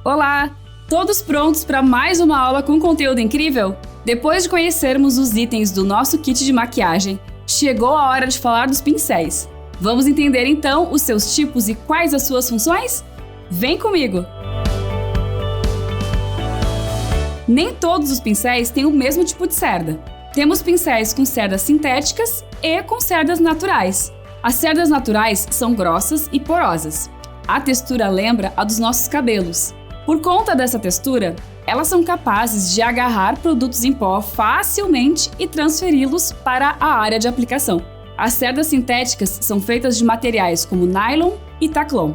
Olá! Todos prontos para mais uma aula com conteúdo incrível? Depois de conhecermos os itens do nosso kit de maquiagem, chegou a hora de falar dos pincéis. Vamos entender então os seus tipos e quais as suas funções? Vem comigo! Nem todos os pincéis têm o mesmo tipo de cerda. Temos pincéis com cerdas sintéticas e com cerdas naturais. As cerdas naturais são grossas e porosas. A textura lembra a dos nossos cabelos. Por conta dessa textura, elas são capazes de agarrar produtos em pó facilmente e transferi-los para a área de aplicação. As cerdas sintéticas são feitas de materiais como nylon e taclon.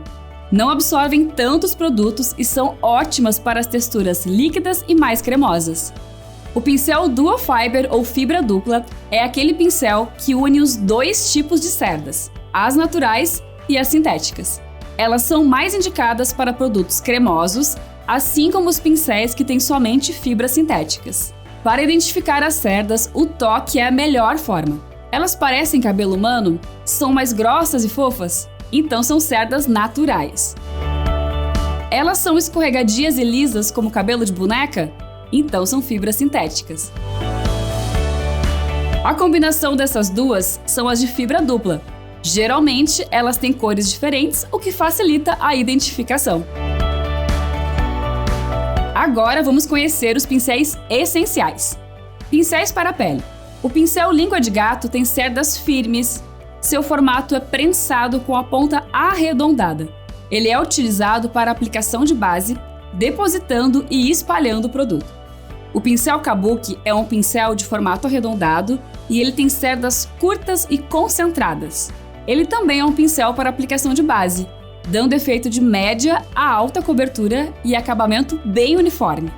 Não absorvem tantos produtos e são ótimas para as texturas líquidas e mais cremosas. O pincel Dual Fiber ou fibra dupla é aquele pincel que une os dois tipos de cerdas, as naturais e as sintéticas. Elas são mais indicadas para produtos cremosos, assim como os pincéis que têm somente fibras sintéticas. Para identificar as cerdas, o toque é a melhor forma. Elas parecem cabelo humano? São mais grossas e fofas? Então são cerdas naturais. Elas são escorregadias e lisas como cabelo de boneca? Então são fibras sintéticas. A combinação dessas duas são as de fibra dupla. Geralmente, elas têm cores diferentes, o que facilita a identificação. Agora vamos conhecer os pincéis essenciais. Pincéis para a pele. O pincel língua de gato tem cerdas firmes. Seu formato é prensado com a ponta arredondada. Ele é utilizado para aplicação de base, depositando e espalhando o produto. O pincel kabuki é um pincel de formato arredondado e ele tem cerdas curtas e concentradas. Ele também é um pincel para aplicação de base, dando efeito de média a alta cobertura e acabamento bem uniforme.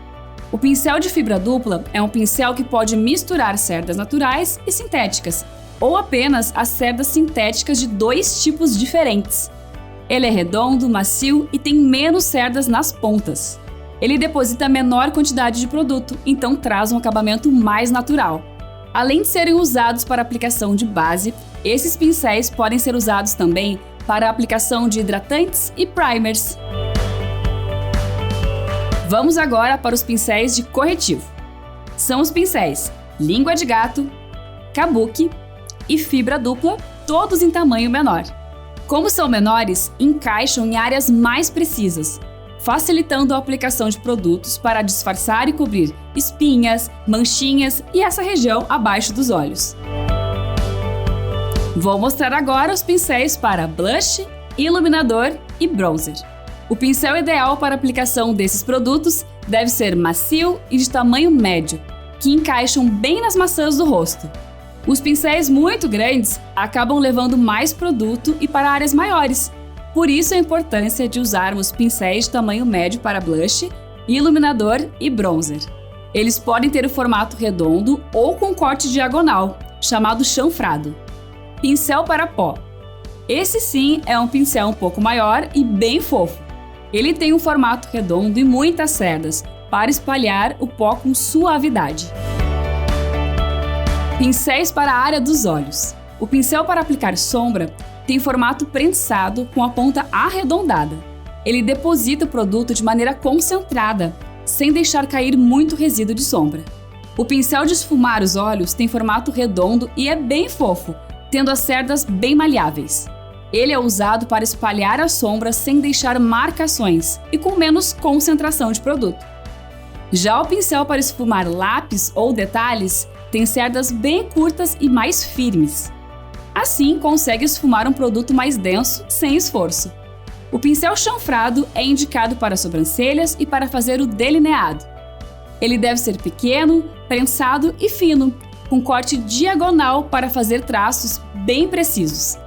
O pincel de fibra dupla é um pincel que pode misturar cerdas naturais e sintéticas, ou apenas as cerdas sintéticas de dois tipos diferentes. Ele é redondo, macio e tem menos cerdas nas pontas. Ele deposita menor quantidade de produto, então traz um acabamento mais natural. Além de serem usados para aplicação de base, esses pincéis podem ser usados também para a aplicação de hidratantes e primers. Vamos agora para os pincéis de corretivo. São os pincéis língua de gato, kabuki e fibra dupla, todos em tamanho menor. Como são menores, encaixam em áreas mais precisas, facilitando a aplicação de produtos para disfarçar e cobrir espinhas, manchinhas e essa região abaixo dos olhos. Vou mostrar agora os pincéis para blush, iluminador e bronzer. O pincel ideal para aplicação desses produtos deve ser macio e de tamanho médio, que encaixam bem nas maçãs do rosto. Os pincéis muito grandes acabam levando mais produto e para áreas maiores. Por isso a importância de usarmos pincéis de tamanho médio para blush, iluminador e bronzer. Eles podem ter o formato redondo ou com corte diagonal, chamado chanfrado. Pincel para pó. Esse sim é um pincel um pouco maior e bem fofo. Ele tem um formato redondo e muitas cerdas, para espalhar o pó com suavidade. Pincéis para a área dos olhos. O pincel para aplicar sombra tem formato prensado com a ponta arredondada. Ele deposita o produto de maneira concentrada, sem deixar cair muito resíduo de sombra. O pincel de esfumar os olhos tem formato redondo e é bem fofo, tendo as cerdas bem maleáveis. Ele é usado para espalhar a sombra sem deixar marcações e com menos concentração de produto. Já o pincel para esfumar lápis ou detalhes tem cerdas bem curtas e mais firmes. Assim, consegue esfumar um produto mais denso, sem esforço. O pincel chanfrado é indicado para sobrancelhas e para fazer o delineado. Ele deve ser pequeno, prensado e fino, com corte diagonal para fazer traços bem precisos.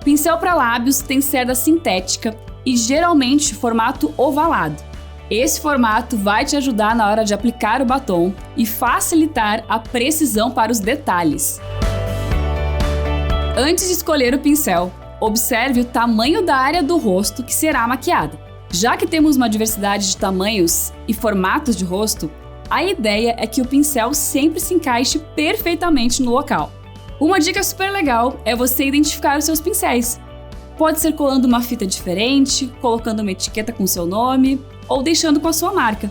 Pincel para lábios tem cerda sintética e geralmente formato ovalado. Esse formato vai te ajudar na hora de aplicar o batom e facilitar a precisão para os detalhes. Antes de escolher o pincel, observe o tamanho da área do rosto que será maquiada. Já que temos uma diversidade de tamanhos e formatos de rosto, a ideia é que o pincel sempre se encaixe perfeitamente no local. Uma dica super legal é você identificar os seus pincéis. Pode ser colando uma fita diferente, colocando uma etiqueta com seu nome ou deixando com a sua marca.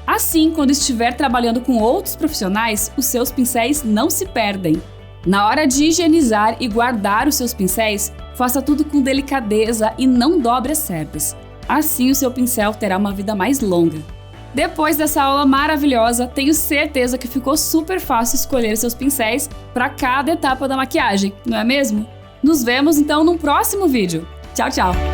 Assim, quando estiver trabalhando com outros profissionais, os seus pincéis não se perdem. Na hora de higienizar e guardar os seus pincéis, faça tudo com delicadeza e não dobre as cerdas. Assim, o seu pincel terá uma vida mais longa. Depois dessa aula maravilhosa, tenho certeza que ficou super fácil escolher seus pincéis para cada etapa da maquiagem, não é mesmo? Nos vemos então no próximo vídeo. Tchau, tchau!